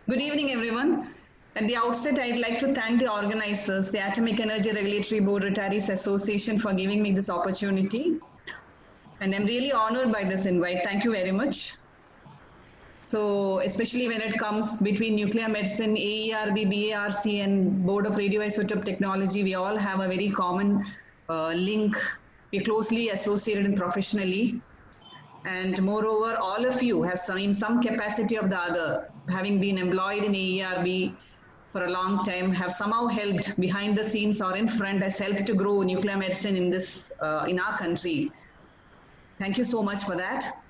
Good evening, everyone. At the outset, I'd like to thank the organizers, the Atomic Energy Regulatory Board Retirees Association, for giving me this opportunity. And I'm really honored by this invite. Thank you very much. So, especially when it comes between nuclear medicine, AERB, BARC, and Board of Radioisotope Technology, we all have a very common link. We're closely associated and professionally. And moreover, all of you have some, in some capacity of the other, having been employed in AERB for a long time, have somehow helped behind the scenes or in front, has helped to grow nuclear medicine in this in our country. Thank you so much for that.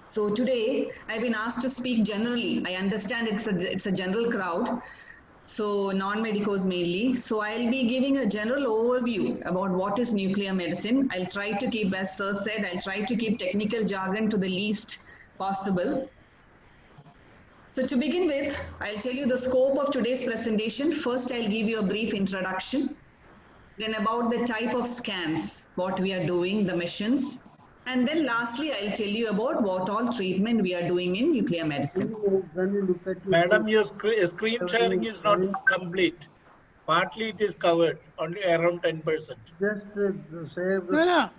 So today I've been asked to speak generally. I understand it's a general crowd, so non-medicos mainly. So I'll be giving a general overview about what is nuclear medicine. I'll try to keep, as Sir said, I'll try to keep technical jargon to the least possible. So to begin with, I'll tell you the scope of today's presentation. First, I'll give you a brief introduction. Then about the type of scans, what we are doing, the missions. And then lastly, I'll tell you about what all treatment we are doing in nuclear medicine. Madam, your screen sharing is not complete. Partly it is covered, only around 10%. Just say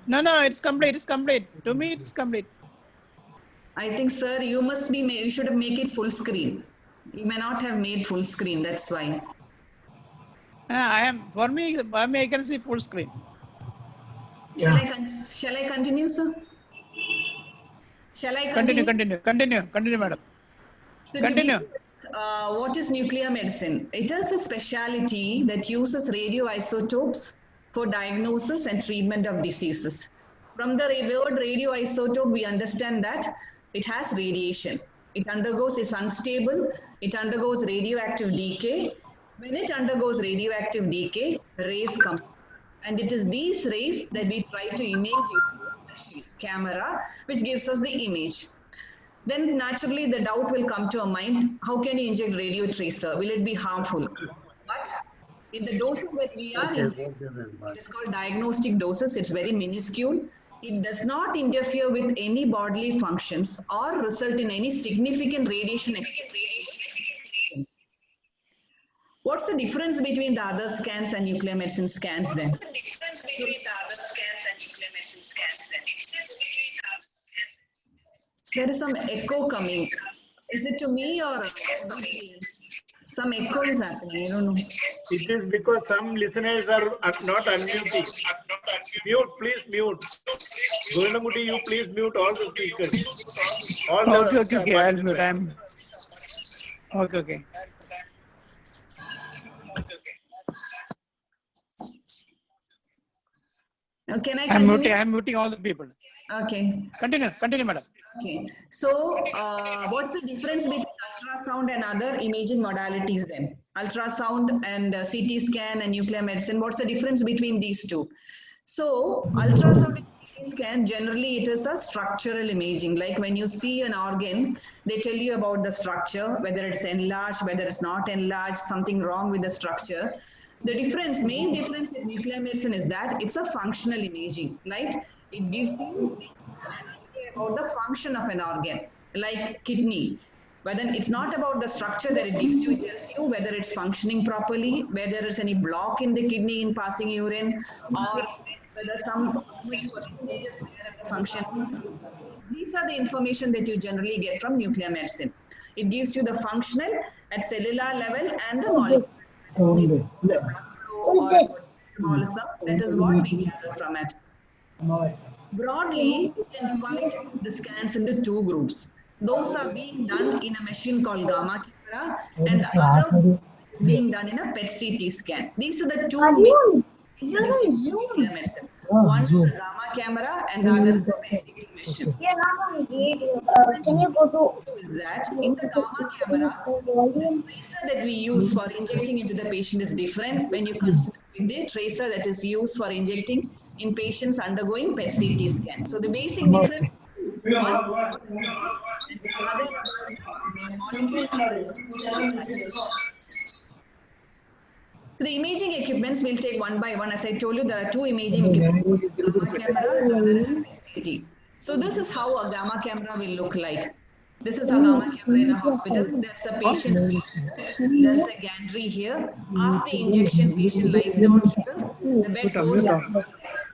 No, it's complete. It's complete. To me, it's complete. I think, sir, you should have made it full screen. You may not have made full screen, that's why. For me, I can see full screen. Shall I continue, sir? Shall I continue? Continue, madam. So Continue. What is nuclear medicine? It is a specialty that uses radioisotopes for diagnosis and treatment of diseases. From the word radioisotope, we understand that it has radiation. It's unstable, it undergoes radioactive decay. When it undergoes radioactive decay, rays come. And it is these rays that we try to image using a camera, which gives us the image. Then naturally the doubt will come to our mind, how can you inject radio tracer? Will it be harmful? But in the doses that we are in, it is called diagnostic doses, it's very minuscule. It does not interfere with any bodily functions or result in any significant radiation exposure. What's the difference between the other scans and nuclear medicine scans then? What's the difference between the other scans and nuclear medicine scans then? There is some echo coming. Is it to me or some echo is happening? I don't know. It is because some listeners are not unmuting. Mute, please mute. Govindamuti, you please mute all the speakers. Okay. I'll mute. Okay. Now, can I continue? I'm muting all the people. Okay. Continue, madam. Okay. So, what's the difference between ultrasound and other imaging modalities then? Ultrasound and CT scan and nuclear medicine, what's the difference between these two? So, ultrasound and CT scan, generally it is a structural imaging. Like when you see an organ, they tell you about the structure, whether it's enlarged, whether it's not enlarged, something wrong with the structure. The main difference with nuclear medicine is that it's a functional imaging, right? It gives you an idea about the function of an organ, like kidney. But then it's not about the structure that it gives you, it tells you whether it's functioning properly, whether there's any block in the kidney in passing urine, or whether some percentage is there in the function. These are the information that you generally get from nuclear medicine. It gives you the functional at cellular level and the molecular. That is what we gather from it. Broadly, you can divide the scans into two groups. Those are being done in a machine called gamma camera, and the other is being done in a PET-CT scan. These are the two main things that is used in nuclear medicine. One is a gamma camera, and the other is a PET-CT machine. Can you go to? Is that in the gamma camera, the tracer that we use for injecting into the patient is different when you consider the tracer that is used for injecting in patients undergoing PET-CT scan. So the basic difference. So the imaging equipments we'll take one by one. As I told you, there are two imaging equipments, gamma camera and the other is a PET-CT. So this is how a gamma camera will look like. This is a gamma camera in a hospital. There's a patient. There's a gantry here. After injection, patient lies down here. The bed goes up.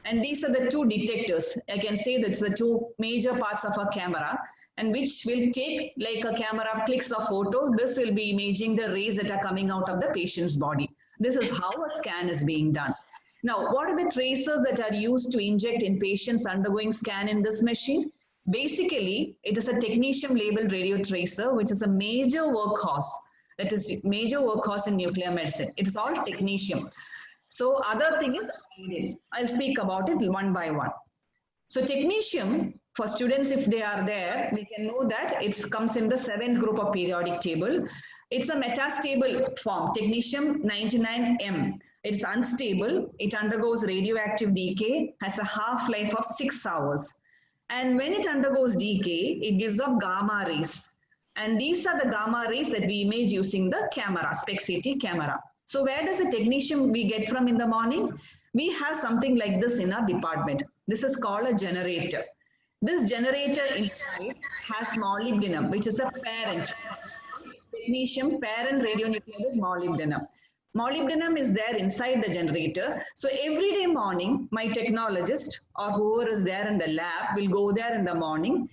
And these are the two detectors. I can say that's the two major parts of a camera, and which will take, like a camera clicks a photo. This will be imaging the rays that are coming out of the patient's body. This is how a scan is being done. Now, what are the tracers that are used to inject in patients undergoing scan in this machine? Basically, it is a technetium labeled radio tracer, which is a major workhorse. That is major workhorse in nuclear medicine. It is all technetium. So other thing is, I'll speak about it one by one. So technetium, for students, if they are there, we can know that it comes in the 7th group of periodic table. It's a metastable form, technetium 99M. It's unstable, it undergoes radioactive decay, has a half-life of 6 hours. And when it undergoes decay, it gives off gamma rays. And these are the gamma rays that we image using the camera, SPECT-CT camera. So where does the technetium we get from in the morning? We have something like this in our department. This is called a generator. This generator inside has molybdenum, which is a parent. Technetium, parent radionuclide is molybdenum. Molybdenum is there inside the generator. So every day morning, my technologist or whoever is there in the lab will go there in the morning.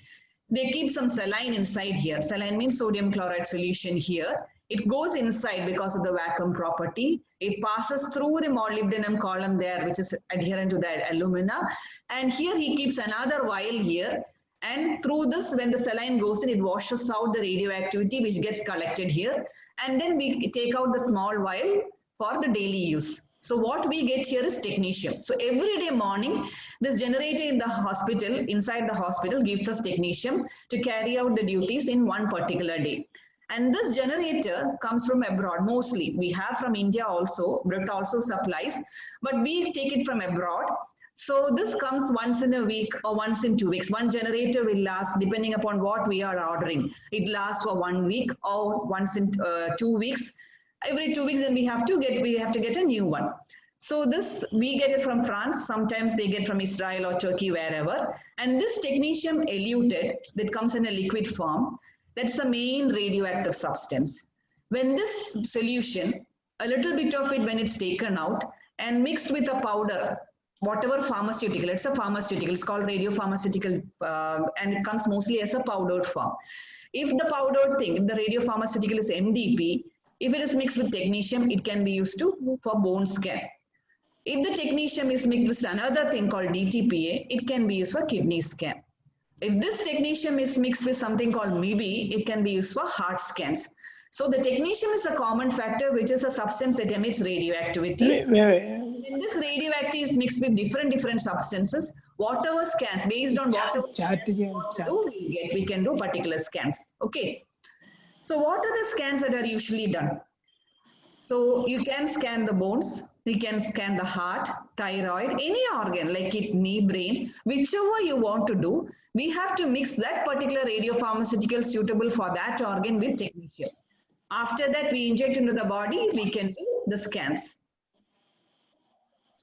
They keep some saline inside here. Saline means sodium chloride solution here. It goes inside because of the vacuum property. It passes through the molybdenum column there, which is adherent to the alumina. And here he keeps another vial here. And through this, when the saline goes in, it washes out the radioactivity which gets collected here. And then we take out the small vial for the daily use. So what we get here is technetium. So every day morning, this generator in the hospital, inside the hospital, gives us technetium to carry out the duties in one particular day. And this generator comes from abroad mostly. We have from India also, Brit also supplies, but we take it from abroad. So this comes once in a week or once in 2 weeks. One generator will last, depending upon what we are ordering. It lasts for 1 week or once in 2 weeks. Every 2 weeks, then we have to get a new one. So this, we get it from France. Sometimes they get from Israel or Turkey, wherever. And this technetium eluted that comes in a liquid form, that's the main radioactive substance. When this solution, a little bit of it when it's taken out and mixed with a powder, whatever pharmaceutical, it's a pharmaceutical, it's called radiopharmaceutical, and it comes mostly as a powdered form. If the powdered thing, if the radiopharmaceutical is MDP, if it is mixed with technetium, it can be used for bone scan. If the technetium is mixed with another thing called DTPA, it can be used for kidney scan. If this technetium is mixed with something called MIBI, it can be used for heart scans. So the technetium is a common factor, which is a substance that emits radioactivity. When this radioactivity is mixed with different substances, whatever scans, based on whatever we can do particular scans. Okay. So what are the scans that are usually done? So you can scan the bones, you can scan the heart, thyroid, any organ like kidney, brain, whichever you want to do. We have to mix that particular radiopharmaceutical suitable for that organ with technetium. After that, we inject into the body, we can do the scans.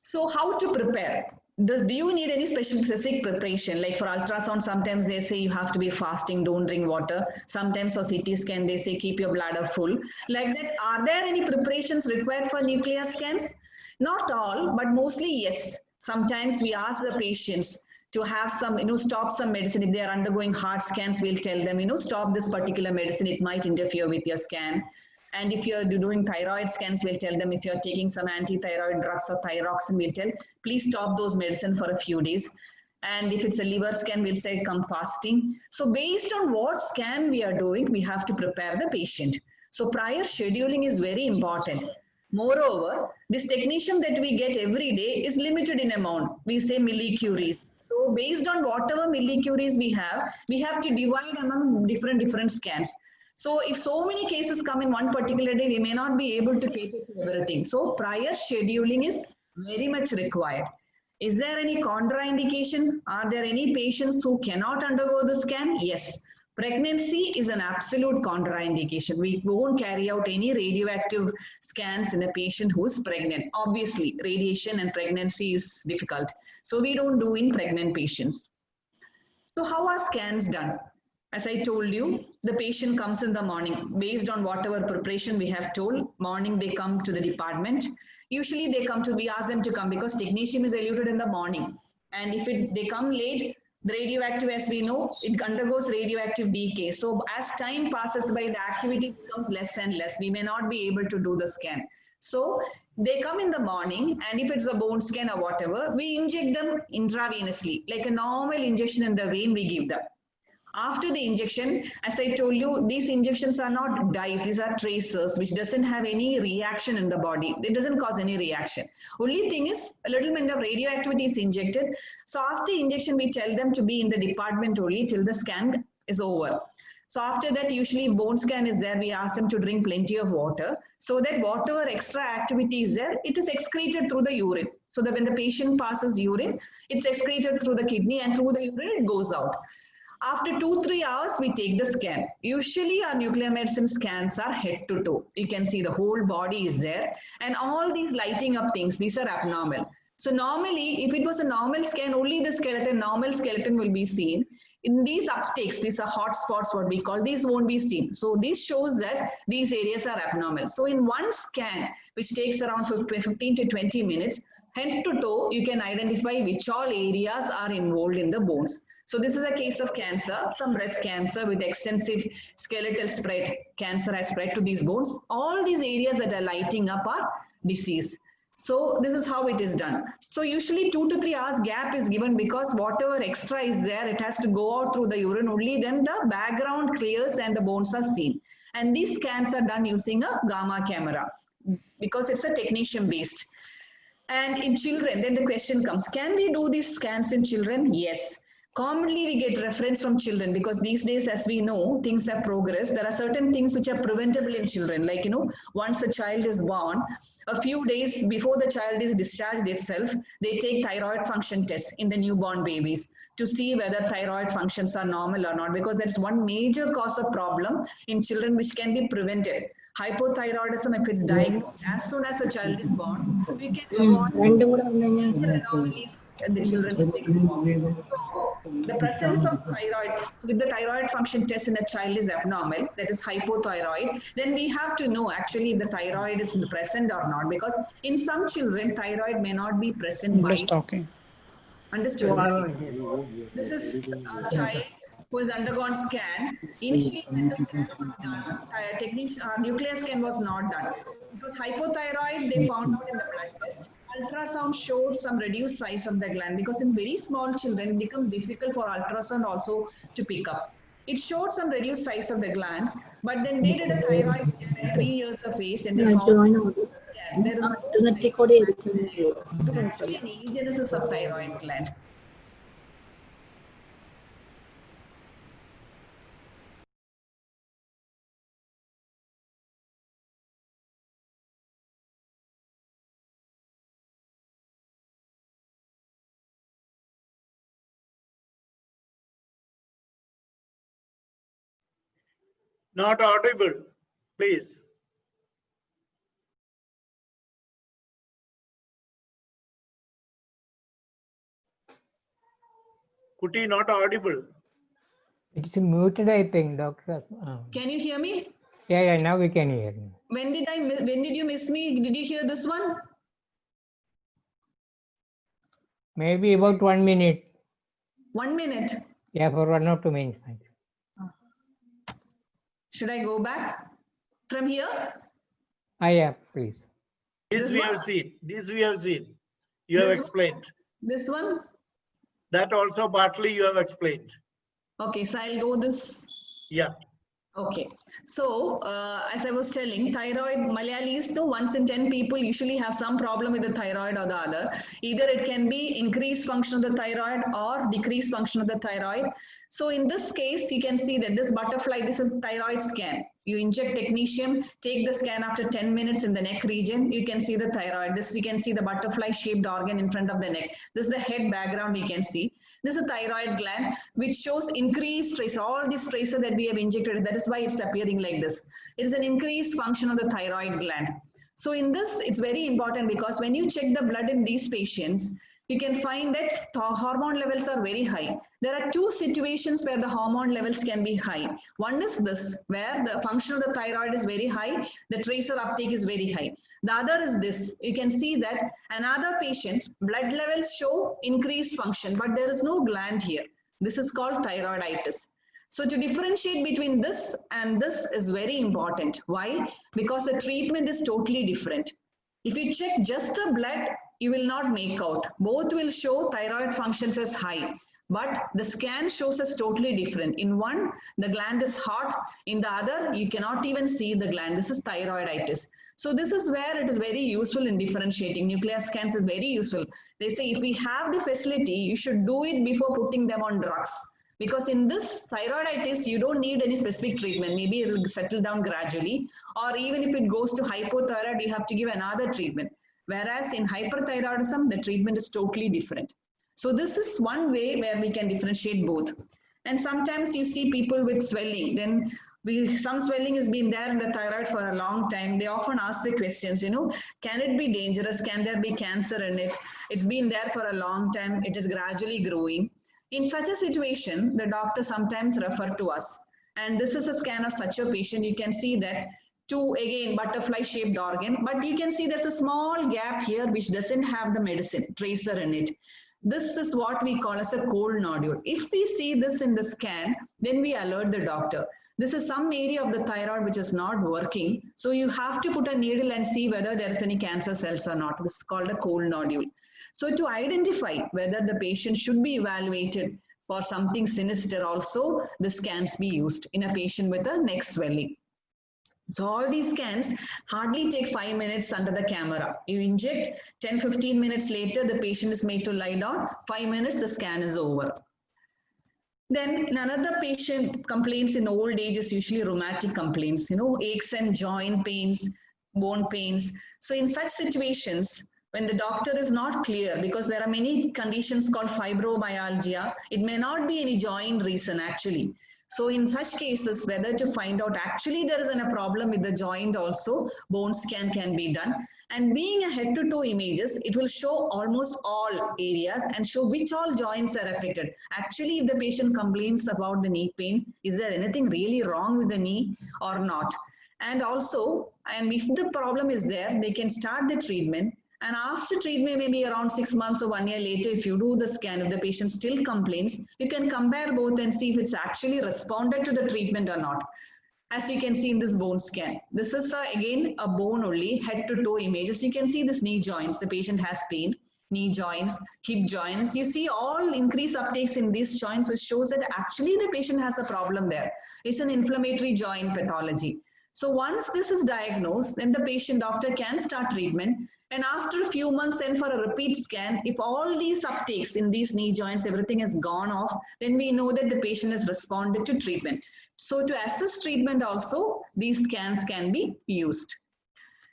So how to prepare? Do you need any specific preparation? Like for ultrasound, sometimes they say you have to be fasting, don't drink water. Sometimes for CT scan, they say keep your bladder full. Like that, are there any preparations required for nuclear scans? Not all, but mostly yes. Sometimes we ask the patients to have some, stop some medicine. If they are undergoing heart scans, we'll tell them, stop this particular medicine. It might interfere with your scan. And if you're doing thyroid scans, we'll tell them if you're taking some anti-thyroid drugs or thyroxine, we'll tell, please stop those medicine for a few days. And if it's a liver scan, we'll say come fasting. So based on what scan we are doing, we have to prepare the patient. So prior scheduling is very important. Moreover, this technetium that we get every day is limited in amount. We say millicuries. So based on whatever millicuries we have to divide among different scans. So if so many cases come in one particular day, we may not be able to cater to everything. So prior scheduling is very much required. Is there any contraindication? Are there any patients who cannot undergo the scan? Yes. Pregnancy is an absolute contraindication. We won't carry out any radioactive scans in a patient who is pregnant. Obviously, radiation and pregnancy is difficult. So we don't do in pregnant patients. So how are scans done? As I told you, the patient comes in the morning. Based on whatever preparation we have told, morning they come to the department. Usually we ask them to come because technetium is eluted in the morning. And if they come late, the radioactive, as we know, it undergoes radioactive decay. So as time passes by, the activity becomes less and less. We may not be able to do the scan. So they come in the morning, and if it's a bone scan or whatever, we inject them intravenously, like a normal injection in the vein we give them. After the injection, as I told you, these injections are not dyes, these are tracers, which doesn't have any reaction in the body. It doesn't cause any reaction. Only thing is, a little bit of radioactivity is injected. So after injection, we tell them to be in the department only till the scan is over. So after that, usually bone scan is there, we ask them to drink plenty of water, so that whatever extra activity is there, it is excreted through the urine. So that when the patient passes urine, it's excreted through the kidney, and through the urine, it goes out. After 2-3 hours, we take the scan. Usually our nuclear medicine scans are head to toe. You can see the whole body is there, and all these lighting up things, these are abnormal. So normally, if it was a normal scan, only the skeleton, normal skeleton will be seen. In these uptakes, these are hot spots, what we call, these won't be seen. So this shows that these areas are abnormal. So in one scan, which takes around 15 to 20 minutes, head to toe, you can identify which all areas are involved in the bones. So this is a case of cancer, some breast cancer with extensive skeletal spread. Cancer has spread to these bones. All these areas that are lighting up are disease. So this is how it is done. So usually 2 to 3 hours gap is given because whatever extra is there, it has to go out through the urine. Only then the background clears and the bones are seen. And these scans are done using a gamma camera because it's a technetium based. And in children, then the question comes, can we do these scans in children? Yes. Commonly, we get reference from children because these days, as we know, things have progressed. There are certain things which are preventable in children. Like, once a child is born, a few days before the child is discharged itself, they take thyroid function tests in the newborn babies to see whether thyroid functions are normal or not, because that's one major cause of problem in children which can be prevented. Hypothyroidism, if it's diagnosed as soon as a child is born, we can avoid anomalies the children will become. So the presence of thyroid, so if the thyroid function test in a child is abnormal, that is hypothyroid, then we have to know actually if the thyroid is present or not, because in some children, thyroid may not be present by. Just talking. Understood? This is a child who has undergone scan. Initially, when the scan was done, nuclear scan was not done. Because hypothyroid, they found out in the blood test. Ultrasound showed some reduced size of the gland, because in very small children, it becomes difficult for ultrasound also to pick up. It showed some reduced size of the gland, but then they did a thyroid scan at 3 years of age, and they found there is actually an agenesis of thyroid gland. Not audible, please. Kuti, not audible. It's muted, I think, doctor. Can you hear me? Yeah, now we can hear. When did you miss me? Did you hear this one? Maybe about 1 minute. 1 minute. Yeah, for 1 or 2 minutes. Should I go back from here? Yeah, please. This we have seen. This we have seen. You have explained. This one? That also partly you have explained. Okay, so I'll go this. Yeah. Okay, so as I was telling, thyroid, Malayalis, though 1 in 10 people usually have some problem with the thyroid or the other. Either it can be increased function of the thyroid or decreased function of the thyroid. So in this case, you can see that this butterfly, this is thyroid scan. You inject technetium, take the scan after 10 minutes in the neck region. You can see the thyroid. This, you can see the butterfly shaped organ in front of the neck. This is the head background you can see. This is a thyroid gland, which shows increased tracer. All these tracer that we have injected, that is why it's appearing like this. It is an increased function of the thyroid gland. So in this, it's very important because when you check the blood in these patients, you can find that hormone levels are very high. There are two situations where the hormone levels can be high. One is this, where the function of the thyroid is very high, the tracer uptake is very high. The other is this, you can see that another patient, blood levels show increased function, but there is no gland here. This is called thyroiditis. So to differentiate between this and this is very important. Why? Because the treatment is totally different. If you check just the blood, you will not make out. Both will show thyroid functions as high, but the scan shows us totally different. In one, the gland is hot. In the other, you cannot even see the gland. This is thyroiditis. So this is where it is very useful in differentiating. Nuclear scans is very useful. They say if we have the facility, you should do it before putting them on drugs. Because in this thyroiditis, you don't need any specific treatment. Maybe it will settle down gradually. Or even if it goes to hypothyroid, you have to give another treatment. Whereas in hyperthyroidism, the treatment is totally different. So this is one way where we can differentiate both. And sometimes you see people with swelling. Then some swelling has been there in the thyroid for a long time. They often ask the questions, can it be dangerous? Can there be cancer in it? It's been there for a long time. It is gradually growing. In such a situation, the doctor sometimes refer to us. And this is a scan of such a patient. You can see that two, again, butterfly-shaped organ. But you can see there's a small gap here which doesn't have the medicine tracer in it. This is what we call as a cold nodule. If we see this in the scan, then we alert the doctor. This is some area of the thyroid which is not working. So you have to put a needle and see whether there is any cancer cells or not. This is called a cold nodule. So to identify whether the patient should be evaluated for something sinister also, the scans be used in a patient with a neck swelling. So all these scans hardly take 5 minutes under the camera. You inject, 10-15 minutes later, the patient is made to lie down. 5 minutes, the scan is over. Then another patient complaints in old age is usually rheumatic complaints, aches and joint pains, bone pains. So in such situations, when the doctor is not clear, because there are many conditions called fibromyalgia, it may not be any joint reason actually. So in such cases, whether to find out actually there is a problem with the joint also, bone scan can be done. And being a head-to-toe images, it will show almost all areas and show which all joints are affected. Actually, if the patient complains about the knee pain, is there anything really wrong with the knee or not? And also, and if the problem is there, they can start the treatment. And after treatment, maybe around 6 months or 1 year later, if you do the scan, if the patient still complains, you can compare both and see if it's actually responded to the treatment or not. As you can see in this bone scan, this is again a bone only, head to toe images. You can see this knee joints, the patient has pain, knee joints, hip joints. You see all increased uptakes in these joints, which shows that actually the patient has a problem there. It's an inflammatory joint pathology. So once this is diagnosed, then the patient doctor can start treatment. And after a few months, then for a repeat scan, if all these uptakes in these knee joints, everything has gone off, then we know that the patient has responded to treatment. So to assess treatment also, these scans can be used.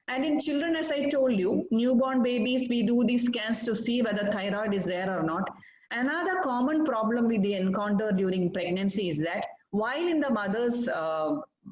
And in children, as I told you, newborn babies, we do these scans to see whether thyroid is there or not. Another common problem we encounter during pregnancy is that while in the mother's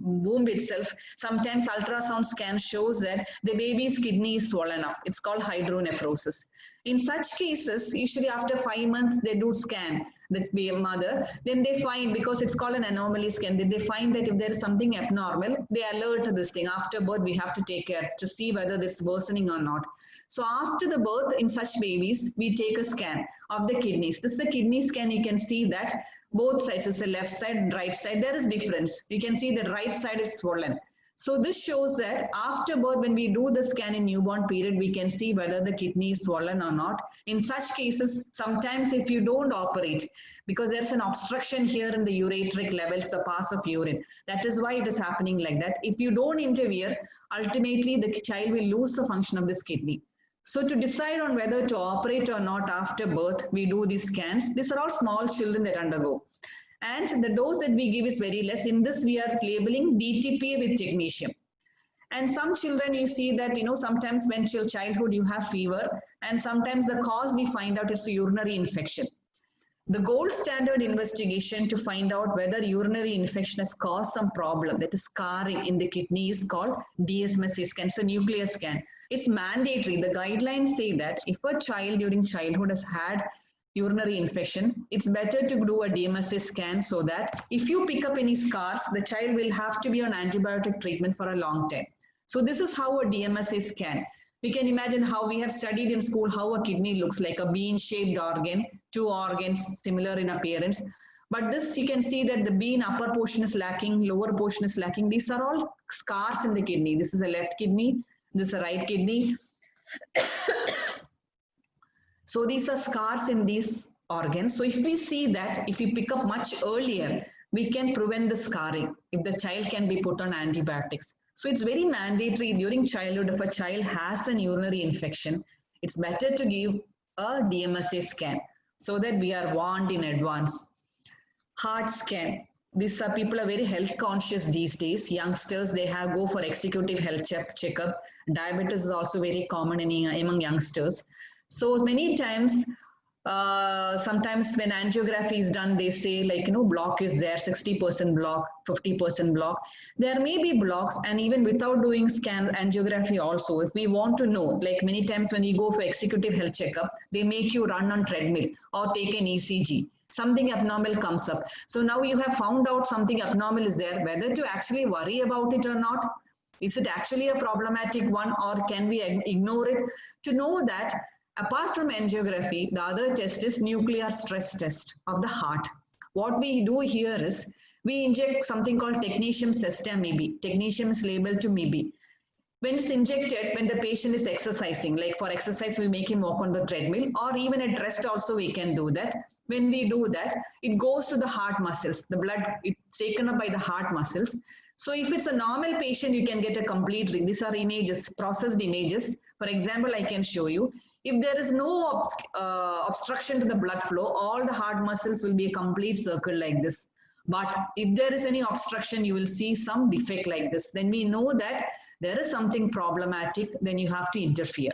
womb itself, sometimes ultrasound scan shows that the baby's kidney is swollen up. It's called hydronephrosis. In such cases, usually after 5 months, they do scan the mother. Then they find, because it's called an anomaly scan, they find that if there is something abnormal, they alert this thing. After birth, we have to take care to see whether this is worsening or not. So after the birth, in such babies, we take a scan of the kidneys. This is the kidney scan. You can see that both sides, it's the left side, right side, there is difference. You can see the right side is swollen. So this shows that after birth, when we do the scan in newborn period, we can see whether the kidney is swollen or not. In such cases, sometimes if you don't operate, because there's an obstruction here in the ureteric level, the pass of urine. That is why it is happening like that. If you don't interfere, ultimately the child will lose the function of this kidney. So to decide on whether to operate or not after birth, we do these scans. These are all small children that undergo. And the dose that we give is very less. In this, we are labeling DTPA with technetium. And some children, you see that, sometimes when childhood, you have fever. And sometimes the cause we find out is a urinary infection. The gold standard investigation to find out whether urinary infection has caused some problem, that is scarring in the kidney, is called DSMSA scan, it's a nuclear scan. It's mandatory. The guidelines say that if a child during childhood has had urinary infection, it's better to do a DMSA scan so that if you pick up any scars, the child will have to be on antibiotic treatment for a long time. So this is how a DMSA scan. We can imagine how we have studied in school how a kidney looks like, a bean-shaped organ, two organs similar in appearance. But this, you can see that the bean upper portion is lacking, lower portion is lacking. These are all scars in the kidney. This is a left kidney, this is a right kidney. So these are scars in these organs. So if we see that, if we pick up much earlier, we can prevent the scarring if the child can be put on antibiotics. So it's very mandatory during childhood, if a child has an urinary infection, it's better to give a DMSA scan so that we are warned in advance. Heart scan. These are people are very health conscious these days. Youngsters, they have go for executive health checkup. Diabetes is also very common among youngsters. So many times, sometimes when angiography is done, they say like, block is there, 60% block, 50% block. There may be blocks, and even without doing angiography also, if we want to know, like many times when you go for executive health checkup, they make you run on treadmill or take an ECG. Something abnormal comes up. So now you have found out something abnormal is there, whether to actually worry about it or not. Is it actually a problematic one, or can we ignore it? To know that, apart from angiography, the other test is nuclear stress test of the heart. What we do here is, we inject something called technetium sestamib. Technetium is labeled to MIB. When it's injected, when the patient is exercising, like for exercise, we make him walk on the treadmill, or even at rest also we can do that. When we do that, it goes to the heart muscles. The blood, it's taken up by the heart muscles. So if it's a normal patient, you can get a complete ring. These are images, processed images. For example, I can show you. If there is no obstruction to the blood flow, all the heart muscles will be a complete circle like this. But if there is any obstruction, you will see some defect like this. Then we know that there is something problematic, then you have to interfere.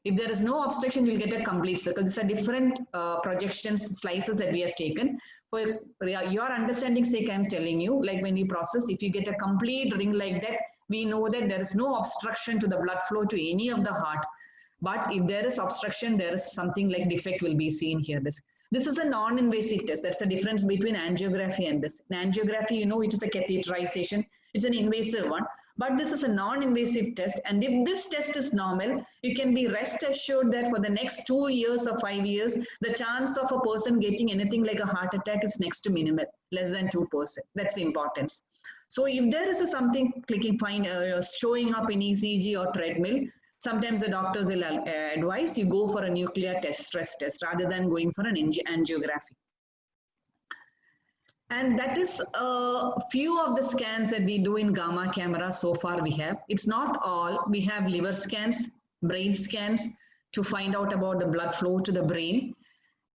If there is no obstruction, you'll get a complete circle. These are different projections, slices that we have taken. For your understanding sake, I'm telling you, like when you process, if you get a complete ring like that, we know that there is no obstruction to the blood flow to any of the heart. But if there is obstruction, there is something like defect will be seen here. This is a non-invasive test. That's the difference between angiography and this. In angiography, it is a catheterization. It's an invasive one. But this is a non-invasive test. And if this test is normal, you can be rest assured that for the next 2 years or 5 years, the chance of a person getting anything like a heart attack is next to minimal, less than 2%. That's the importance. So if there is something showing up in ECG or treadmill, sometimes the doctor will advise you go for a nuclear test, stress test, rather than going for an angiography. And that is a few of the scans that we do in gamma camera so far we have. It's not all. We have liver scans, brain scans to find out about the blood flow to the brain.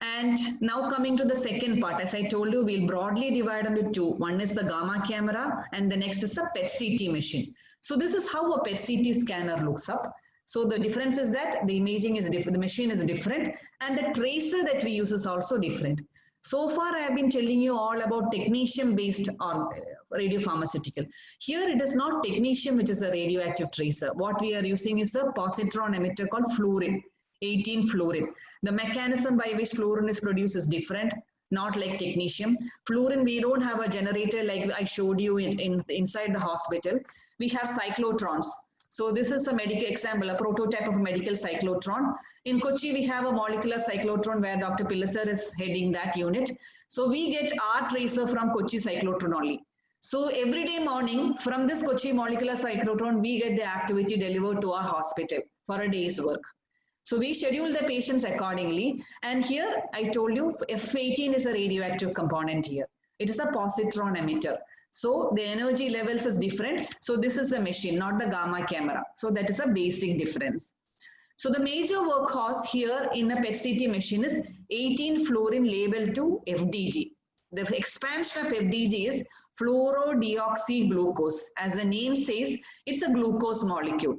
And now coming to the second part, as I told you, we'll broadly divide into two. One is the gamma camera and the next is a PET-CT machine. So this is how a PET-CT scanner looks up. So the difference is that the imaging is different, the machine is different, and the tracer that we use is also different. So far, I have been telling you all about technetium-based radiopharmaceutical. Here, it is not technetium, which is a radioactive tracer. What we are using is a positron emitter called fluorine, 18 fluorine. The mechanism by which fluorine is produced is different, not like technetium. Fluorine, we don't have a generator like I showed you inside the hospital. We have cyclotrons. So this is a medical example, a prototype of a medical cyclotron. In Kochi, we have a molecular cyclotron where Dr. Pillasar is heading that unit. So we get our tracer from Kochi cyclotron only. So every day morning from this Kochi molecular cyclotron, we get the activity delivered to our hospital for a day's work. So we schedule the patients accordingly. And here I told you F18 is a radioactive component here. It is a positron emitter. So the energy levels is different. So this is a machine, not the gamma camera. So that is a basic difference. So the major workhorse here in a PET-CT machine is 18 fluorine labeled to FDG. The expansion of FDG is fluorodeoxyglucose. As the name says, it's a glucose molecule.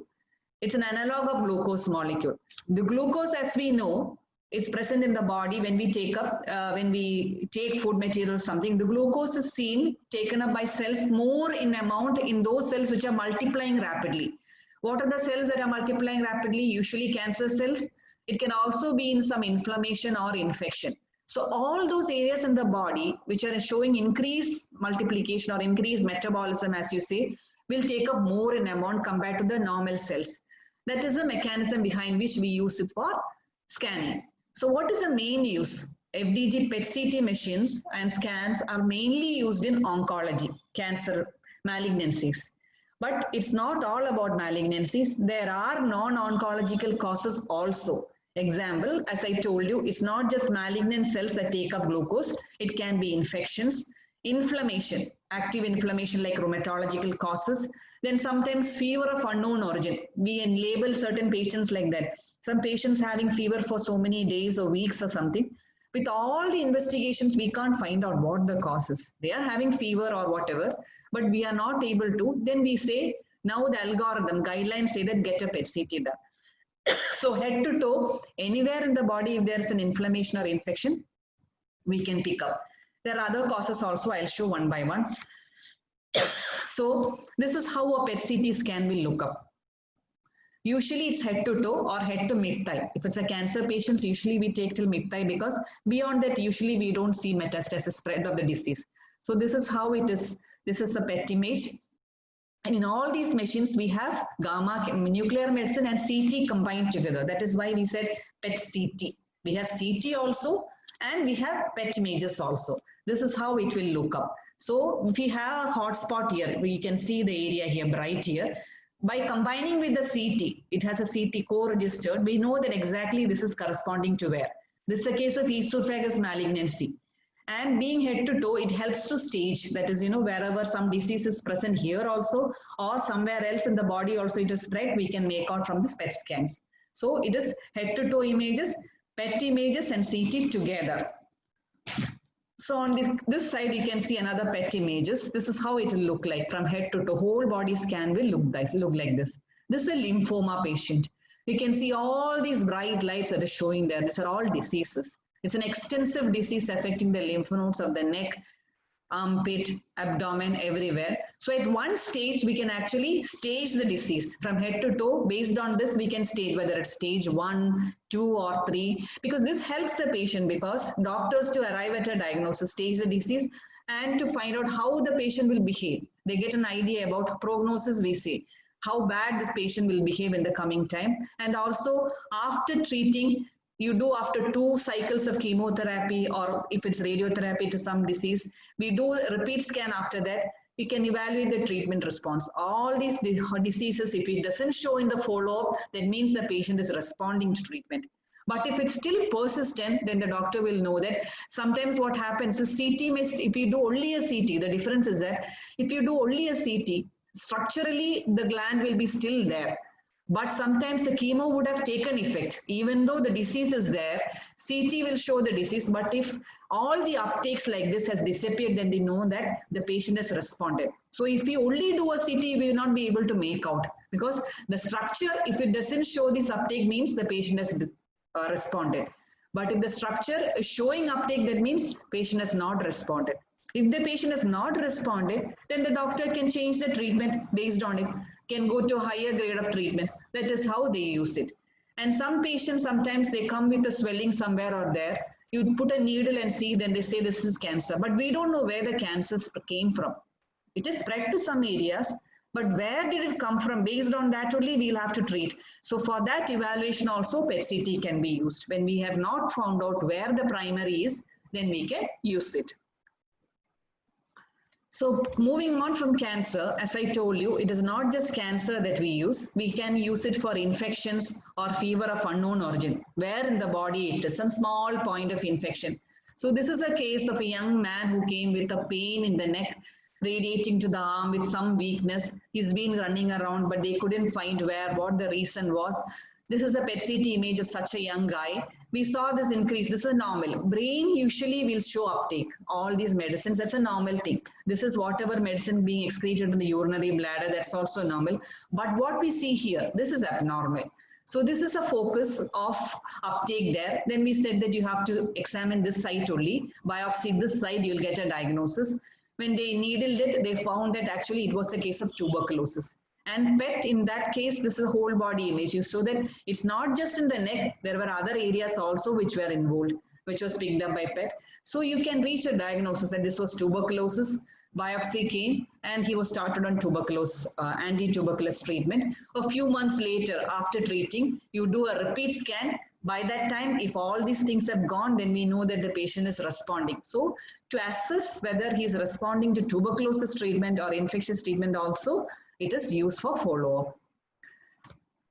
It's an analog of glucose molecule. The glucose, as we know, it's present in the body when we take food material or something. The glucose is seen taken up by cells more in amount in those cells which are multiplying rapidly. What are the cells that are multiplying rapidly? Usually cancer cells. It can also be in some inflammation or infection. So all those areas in the body which are showing increased multiplication or increased metabolism, as you say, will take up more in amount compared to the normal cells. That is the mechanism behind which we use it for scanning. So what is the main use? FDG PET-CT machines and scans are mainly used in oncology, cancer, malignancies. But it's not all about malignancies. There are non-oncological causes also. Example, as I told you, it's not just malignant cells that take up glucose. It can be infections, inflammation, active inflammation like rheumatological causes, then sometimes fever of unknown origin. We label certain patients like that. Some patients having fever for so many days or weeks or something. With all the investigations, we can't find out what the cause is. They are having fever or whatever, but we are not able to. Then we say, now the algorithm, guidelines say that get a PET-CT done. So head to toe, anywhere in the body, if there is an inflammation or infection, we can pick up. There are other causes also, I'll show one by one. So this is how a PET-CT scan will look up. Usually it's head to toe or head to mid-thigh. If it's a cancer patient, usually we take till mid-thigh because beyond that, usually we don't see metastasis spread of the disease. So this is how it is. This is a PET image. And in all these machines, we have gamma, nuclear medicine and CT combined together. That is why we said PET-CT. We have CT also and we have PET images also. This is how it will look up. So if we have a hotspot here, we can see the area here, bright here. By combining with the CT, it has a CT co-registered, we know that exactly this is corresponding to where. This is a case of esophagus malignancy. And being head to toe, it helps to stage, that is, wherever some disease is present here also, or somewhere else in the body also it is spread, we can make out from the PET scans. So it is head to toe images, PET images and CT together. So on this side, you can see another PET images. This is how it will look like from head to toe. Whole body scan will look like this. This is a lymphoma patient. You can see all these bright lights that are showing there. These are all diseases. It's an extensive disease affecting the lymph nodes of the neck, armpit, abdomen, everywhere. So at one stage, we can actually stage the disease from head to toe. Based on this, we can stage whether it's stage 1, 2, or 3, because this helps the patient because doctors to arrive at a diagnosis, stage the disease, and to find out how the patient will behave. They get an idea about prognosis, we say, how bad this patient will behave in the coming time. And also after treating, you do after 2 cycles of chemotherapy, or if it's radiotherapy to some disease, we do a repeat scan after that. We can evaluate the treatment response. All these diseases, if it doesn't show in the follow-up, that means the patient is responding to treatment. But if it's still persistent, then the doctor will know that sometimes what happens is CT, if you do only a CT, the difference is that if you do only a CT, structurally the gland will be still there. But sometimes the chemo would have taken effect. Even though the disease is there, CT will show the disease. But if all the uptakes like this has disappeared, then they know that the patient has responded. So if we only do a CT, we will not be able to make out. Because the structure, if it doesn't show this uptake, means the patient has responded. But if the structure is showing uptake, that means patient has not responded. If the patient has not responded, then the doctor can change the treatment based on it, can go to a higher grade of treatment. That is how they use it. And some patients, sometimes they come with a swelling somewhere or there. You put a needle and see, then they say this is cancer. But we don't know where the cancer came from. It is spread to some areas, but where did it come from? Based on that only we'll have to treat. So for that evaluation also PET-CT can be used. When we have not found out where the primary is, then we can use it. So moving on from cancer, as I told you, it is not just cancer that we use. We can use it for infections or fever of unknown origin, where in the body it is, some small point of infection. So this is a case of a young man who came with a pain in the neck, radiating to the arm with some weakness. He's been running around, but they couldn't find what the reason was. This is a PET-CT image of such a young guy. We saw this increase. This is normal. Brain usually will show uptake. All these medicines, that's a normal thing. This is whatever medicine being excreted in the urinary bladder, that's also normal. But what we see here, this is abnormal. So this is a focus of uptake there. Then we said that you have to examine this site only, biopsy this site, you'll get a diagnosis. When they needled it, they found that actually it was a case of tuberculosis. And PET, in that case, this is a whole body image. So that it's not just in the neck, there were other areas also which were involved, which was picked up by PET. So you can reach a diagnosis that this was tuberculosis. Biopsy came and he was started on tuberculosis, anti-tuberculosis treatment. A few months later, after treating, you do a repeat scan. By that time, if all these things have gone, then we know that the patient is responding. So to assess whether he's responding to tuberculosis treatment or infectious treatment also, it is used for follow-up.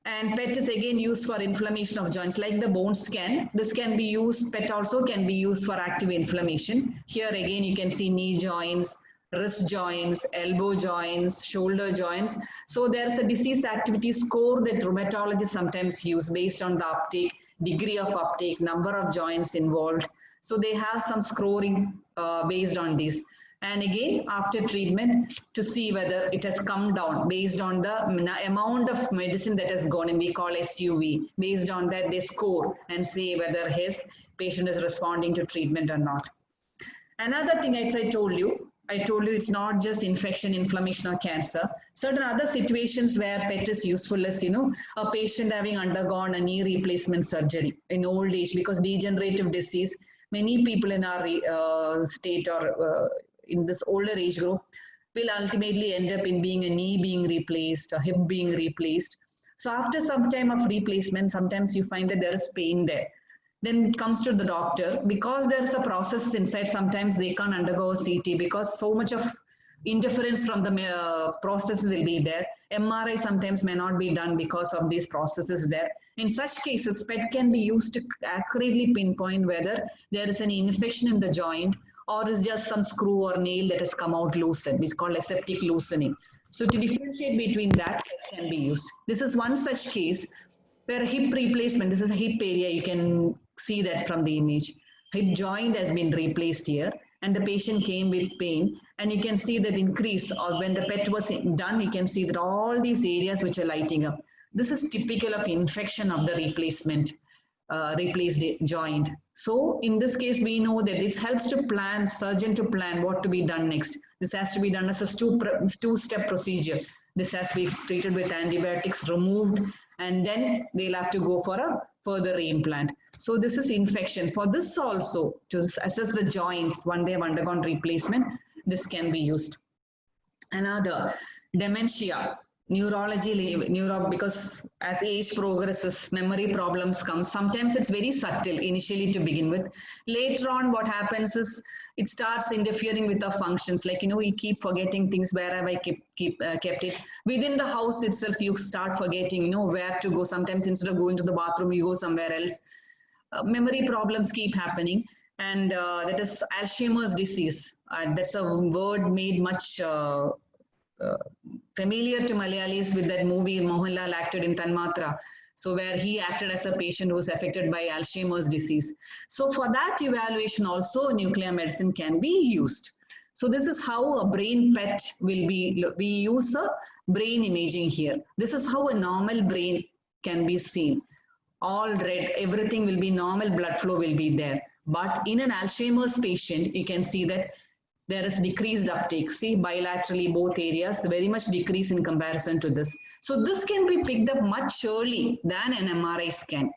And PET is again used for inflammation of joints, like the bone scan. This can be used, PET also can be used for active inflammation. Here again, you can see knee joints, wrist joints, elbow joints, shoulder joints. So there's a disease activity score that rheumatologists sometimes use based on the uptake, degree of uptake, number of joints involved. So they have some scoring based on this. And again, after treatment, to see whether it has come down based on the amount of medicine that has gone in, we call SUV. Based on that, they score and see whether his patient is responding to treatment or not. Another thing, as I told you it's not just infection, inflammation, or cancer. Certain other situations where PET is useful is, a patient having undergone a knee replacement surgery in old age because degenerative disease. Many people in our state or in this older age group will ultimately end up in being a knee being replaced, a hip being replaced. So after some time of replacement, sometimes you find that there is pain there. Then it comes to the doctor. Because there's a process inside, sometimes they can't undergo a CT because so much of interference from the process will be there. MRI sometimes may not be done because of these processes there. In such cases, PET can be used to accurately pinpoint whether there is an infection in the joint or is just some screw or nail that has come out loosened. It's called aseptic loosening. So to differentiate between that, PET can be used. This is one such case where hip replacement, this is a hip area, you can see that from the image. Hip joint has been replaced here and the patient came with pain, and you can see that increase, or when the PET was done, you can see that all these areas which are lighting up. This is typical of infection of the replaced joint. So in this case, we know that this helps to plan, surgeon to plan what to be done next. This has to be done as a two-step procedure. This has to be treated with antibiotics, removed, and then they'll have to go for a further reimplant. So this is infection. For this also, to assess the joints, when they have undergone replacement, this can be used. Another, dementia. Neurology, because as age progresses, memory problems come. Sometimes it's very subtle initially to begin with. Later on, what happens is it starts interfering with the functions. Like, we keep forgetting things, where have I kept it. Within the house itself, you start forgetting, where to go. Sometimes instead of going to the bathroom, you go somewhere else. Memory problems keep happening. And that is Alzheimer's disease. That's a word made much familiar to Malayalis with that movie Mohanlal acted in Tanmatra. So where he acted as a patient who was affected by Alzheimer's disease. So for that evaluation also, nuclear medicine can be used. So this is how a brain PET will be, we use a brain imaging here. This is how a normal brain can be seen. All red, everything will be normal, blood flow will be there. But in an Alzheimer's patient, you can see that there is decreased uptake. See, bilaterally, both areas, very much decrease in comparison to this. So this can be picked up much early than an MRI scan.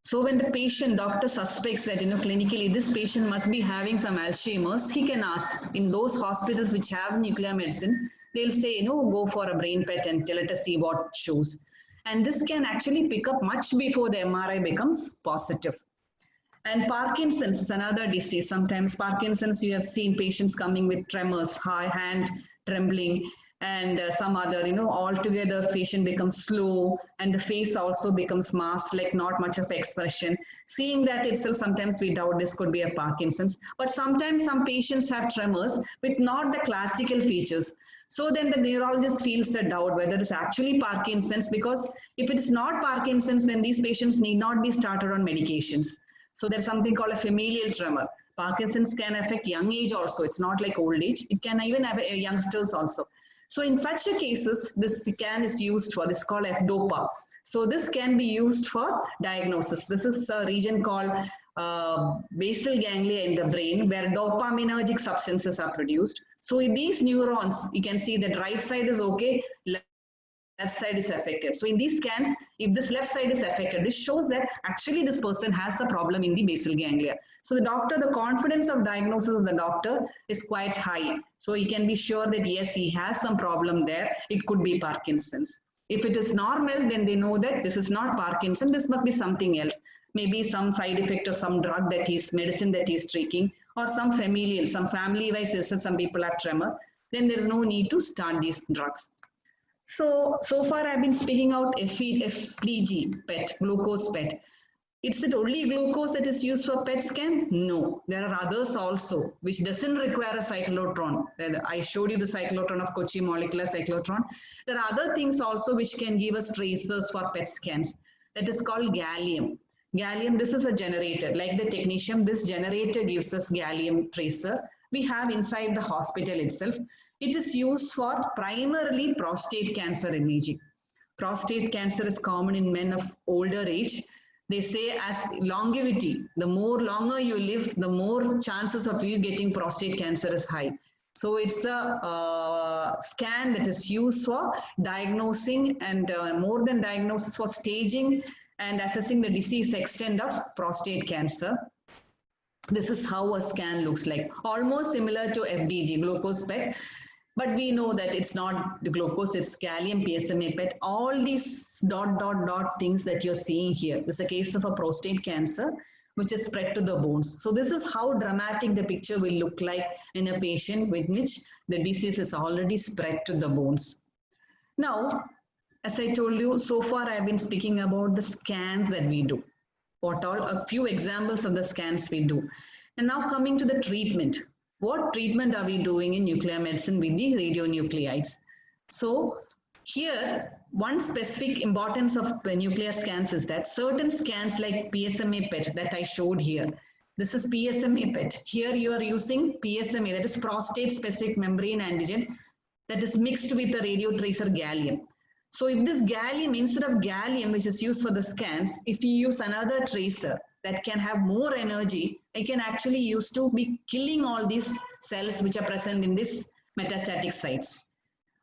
So when the doctor suspects that, clinically, this patient must be having some Alzheimer's, he can ask. In those hospitals which have nuclear medicine, they'll say, go for a brain PET and let us see what it shows. And this can actually pick up much before the MRI becomes positive. And Parkinson's is another disease. Sometimes Parkinson's, you have seen patients coming with tremors, hand trembling, and some other, altogether patient becomes slow and the face also becomes masked, like not much of expression. Seeing that itself, sometimes we doubt this could be a Parkinson's. But sometimes some patients have tremors with not the classical features. So then the neurologist feels a doubt whether it's actually Parkinson's, because if it is not Parkinson's, then these patients need not be started on medications. So there's something called a familial tremor. Parkinson's can affect young age also. It's not like old age. It can even have youngsters also. So in such a cases, this scan is used for, this is called FDOPA. So this can be used for diagnosis. This is a region called basal ganglia in the brain where dopaminergic substances are produced. So in these neurons, you can see that right side is okay, left side is affected. So in these scans, if this left side is affected, this shows that actually this person has a problem in the basal ganglia. So the confidence of diagnosis of the doctor is quite high. So he can be sure that yes, he has some problem there. It could be Parkinson's. If it is normal, then they know that this is not Parkinson, this must be something else. Maybe some side effect of some drug that medicine that he's taking, or some familial, some family-wise, some people have tremor, then there is no need to start these drugs. So far I've been speaking out FDG, PET, glucose PET. Is it only glucose that is used for PET scan? No, there are others also, which doesn't require a cyclotron. I showed you the cyclotron of Kochi molecular cyclotron. There are other things also which can give us tracers for PET scans. That is called gallium. Gallium, this is a generator. Like the technetium, this generator gives us gallium tracer. We have inside the hospital itself. It is used for primarily prostate cancer imaging. Prostate cancer is common in men of older age. They say as longevity, the more longer you live, the more chances of you getting prostate cancer is high. So it's a scan that is used for diagnosing and more than diagnosis, for staging and assessing the disease extent of prostate cancer. This is how a scan looks like, almost similar to FDG, glucose PET. But we know that it's not the glucose, it's gallium PSMA PET. All these dot things that you're seeing here. This is a case of a prostate cancer, which is spread to the bones. So this is how dramatic the picture will look like in a patient with which the disease is already spread to the bones. Now, as I told you, so far I've been speaking about the scans that we do. A few examples of the scans we do. And now coming to the treatment. What treatment are we doing in nuclear medicine with the radionuclides? So here, one specific importance of nuclear scans is that certain scans like PSMA PET that I showed here, this is PSMA PET. Here you are using PSMA, that is prostate specific membrane antigen, that is mixed with the radio tracer gallium. So if this gallium, instead of gallium, which is used for the scans, if you use another tracer that can have more energy, it can actually use to be killing all these cells which are present in these metastatic sites.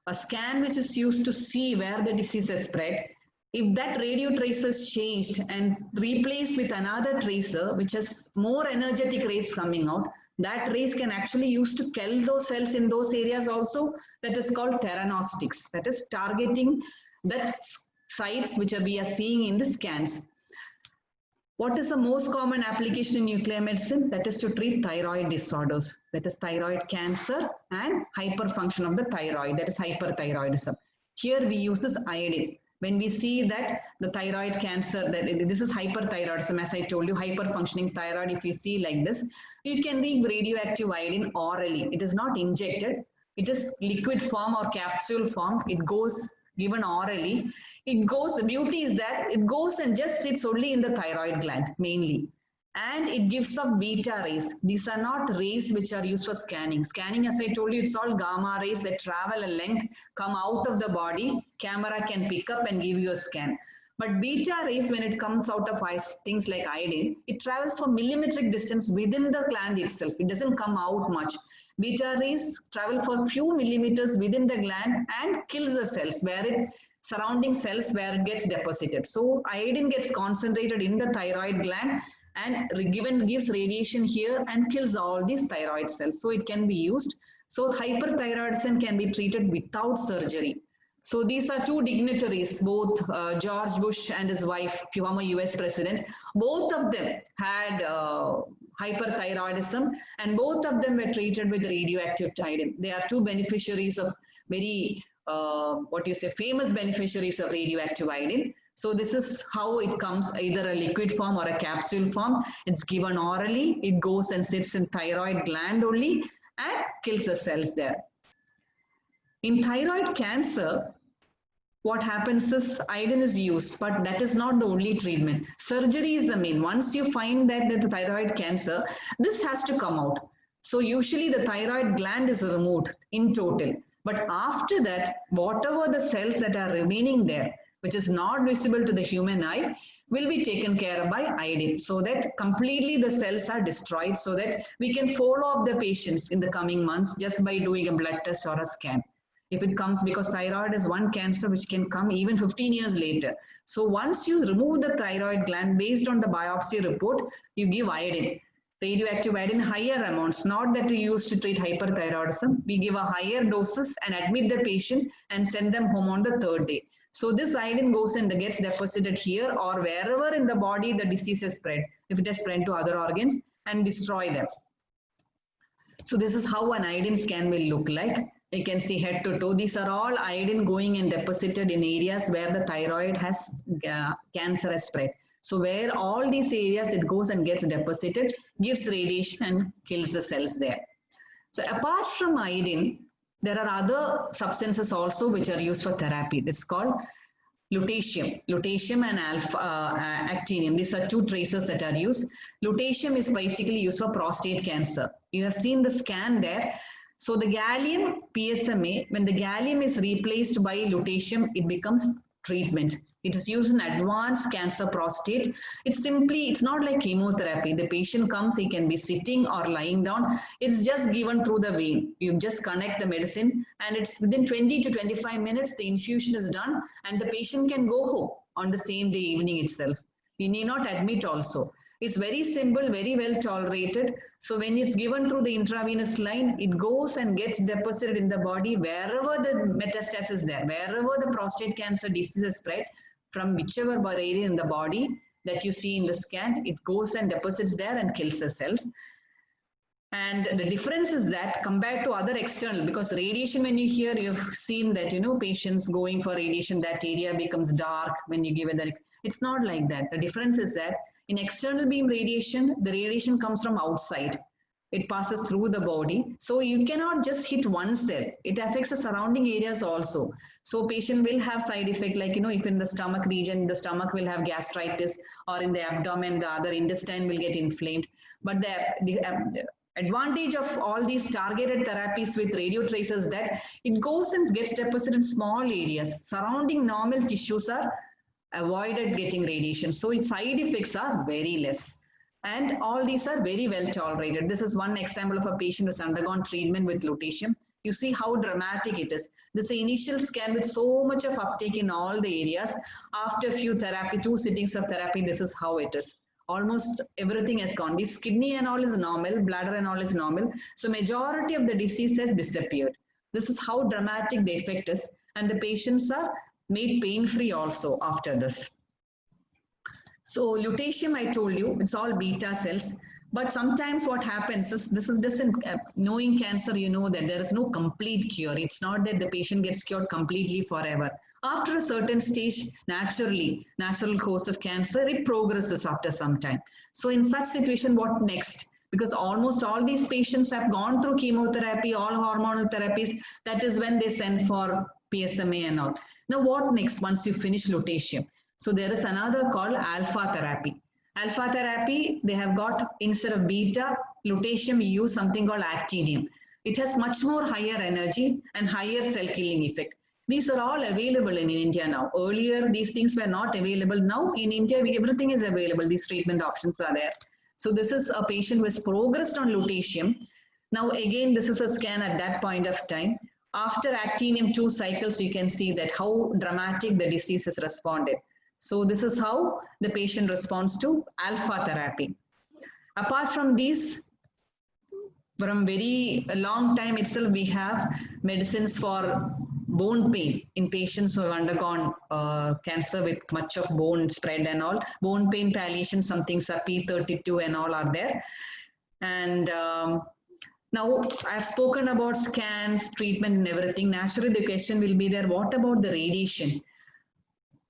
A scan which is used to see where the disease has spread, if that radio tracer is changed and replaced with another tracer which has more energetic rays coming out, that rays can actually use to kill those cells in those areas also. That is called theranostics. That is targeting the sites which we are seeing in the scans. What is the most common application in nuclear medicine? That is to treat thyroid disorders. That is thyroid cancer and hyperfunction of the thyroid. That is hyperthyroidism. Here we use this iodine. When we see that the thyroid cancer, this is hyperthyroidism, as I told you, hyperfunctioning thyroid, if you see like this, you can give radioactive iodine orally. It is not injected. It is liquid form or capsule form. It goes given orally. It goes, the beauty is that it goes and just sits only in the thyroid gland mainly. And it gives up beta rays. These are not rays which are used for scanning. Scanning, as I told you, it's all gamma rays that travel a length, come out of the body, camera can pick up and give you a scan. But beta rays, when it comes out of things like iodine, it travels for millimetric distance within the gland itself. It doesn't come out much. Beta rays travel for few millimeters within the gland and kills the cells surrounding cells where it gets deposited. So iodine gets concentrated in the thyroid gland and gives radiation here and kills all these thyroid cells. So it can be used. So hyperthyroidism can be treated without surgery. So these are two dignitaries, both George Bush and his wife, former US president. Both of them had hyperthyroidism and both of them were treated with radioactive iodine. They are two beneficiaries of very, famous beneficiaries of radioactive iodine. So this is how it comes, either a liquid form or a capsule form. It's given orally. It goes and sits in thyroid gland only and kills the cells there. In thyroid cancer, what happens is iodine is used, but that is not the only treatment. Surgery is the main. Once you find that the thyroid cancer, this has to come out. So usually the thyroid gland is removed in total. But after that, whatever the cells that are remaining there, which is not visible to the human eye, will be taken care of by iodine, so that completely the cells are destroyed, so that we can follow up the patients in the coming months just by doing a blood test or a scan. If it comes, because thyroid is one cancer which can come even 15 years later. So once you remove the thyroid gland, based on the biopsy report, you give iodine. Radioactive iodine, higher amounts, not that we use to treat hyperthyroidism. We give a higher doses and admit the patient and send them home on the third day. So this iodine goes and gets deposited here or wherever in the body the disease has spread, if it has spread to other organs, and destroy them. So this is how an iodine scan will look like. You can see head to toe. These are all iodine going and deposited in areas where the thyroid has cancer has spread. So where all these areas it goes and gets deposited, gives radiation and kills the cells there. So apart from iodine, there are other substances also which are used for therapy. It's called lutetium. Lutetium and actinium. These are two tracers that are used. Lutetium is basically used for prostate cancer. You have seen the scan there. So the gallium PSMA, when the gallium is replaced by lutetium, it becomes treatment. It is used in advanced cancer prostate. It's not like chemotherapy. The patient comes, he can be sitting or lying down. It's just given through the vein. You just connect the medicine and it's within 20 to 25 minutes, the infusion is done and the patient can go home on the same day evening itself. You need not admit also. It's very simple, very well tolerated. So when it's given through the intravenous line, it goes and gets deposited in the body wherever the metastasis is there, wherever the prostate cancer disease is spread, from whichever area in the body that you see in the scan, it goes and deposits there and kills the cells. And the difference is that compared to other external, because radiation, when you hear, you've seen that, patients going for radiation, that area becomes dark when you give it. It's not like that. The difference is that in external beam radiation, the radiation comes from outside. It passes through the body. So you cannot just hit one cell. It affects the surrounding areas also. So patient will have side effect, like, if in the stomach region, the stomach will have gastritis, or in the abdomen, the other intestine will get inflamed. But the advantage of all these targeted therapies with radio tracers that it goes and gets deposited in small areas. Surrounding normal tissues are avoided getting radiation. So its side effects are very less. And all these are very well tolerated. This is one example of a patient who has undergone treatment with lutetium. You see how dramatic it is. This is an initial scan with so much of uptake in all the areas. After a few two sittings of therapy, this is how it is. Almost everything has gone. This kidney and all is normal, bladder and all is normal. So majority of the disease has disappeared. This is how dramatic the effect is. And the patients are made pain-free also after this. So lutetium, I told you, it's all beta cells. But sometimes what happens is, this is just in knowing cancer, that there is no complete cure. It's not that the patient gets cured completely forever. After a certain stage, natural course of cancer, it progresses after some time. So in such situation, what next? Because almost all these patients have gone through chemotherapy, all hormonal therapies. That is when they send for PSMA and all. Now what next once you finish lutetium? So there is another called alpha therapy. Alpha therapy, they have got, instead of beta, lutetium, you use something called actinium. It has much more higher energy and higher cell killing effect. These are all available in India now. Earlier, these things were not available. Now in India, everything is available. These treatment options are there. So this is a patient who has progressed on lutetium. Now again, this is a scan at that point of time. After actinium 2 cycles, you can see that how dramatic the disease has responded. So this is how the patient responds to alpha therapy. Apart from these, from very long time itself, we have medicines for bone pain in patients who have undergone cancer with much of bone spread and all. Bone pain palliation, some things are P32 and all are there. And now I've spoken about scans, treatment and everything. Naturally, the question will be there, what about the radiation?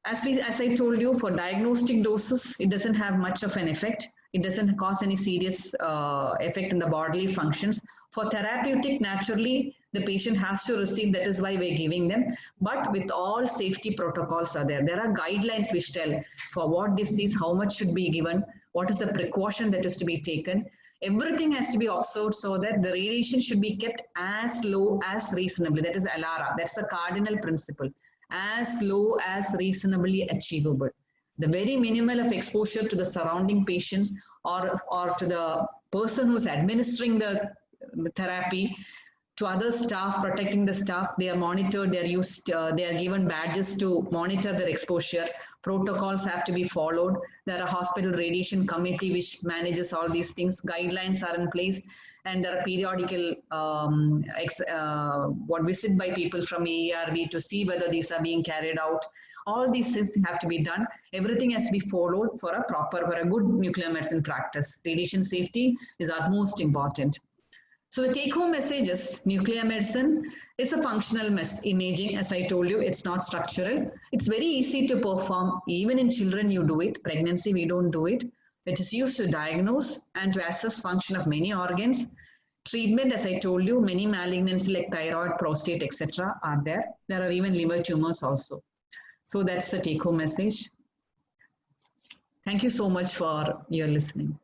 As I told you, for diagnostic doses, it doesn't have much of an effect. It doesn't cause any serious effect in the bodily functions. For therapeutic, naturally, the patient has to receive, that is why we're giving them. But with all safety protocols are there. There are guidelines which tell for what disease, how much should be given, what is the precaution that is to be taken. Everything has to be observed so that the radiation should be kept as low as reasonably. That is ALARA. That's a cardinal principle. As low as reasonably achievable. The very minimal of exposure to the surrounding patients or to the person who's administering the therapy, to other staff, protecting the staff, they are monitored, they are given badges to monitor their exposure. Protocols have to be followed. There are a hospital radiation committee which manages all these things. Guidelines are in place, and there are periodical visit by people from AERB to see whether these are being carried out. All these things have to be done. Everything has to be followed for a good nuclear medicine practice. Radiation safety is utmost important. So the take-home message is nuclear medicine is a functional imaging. As I told you, it's not structural. It's very easy to perform. Even in children, you do it. Pregnancy, we don't do it. It is used to diagnose and to assess function of many organs. Treatment, as I told you, many malignancies like thyroid, prostate, etc. are there. There are even liver tumors also. So that's the take-home message. Thank you so much for your listening.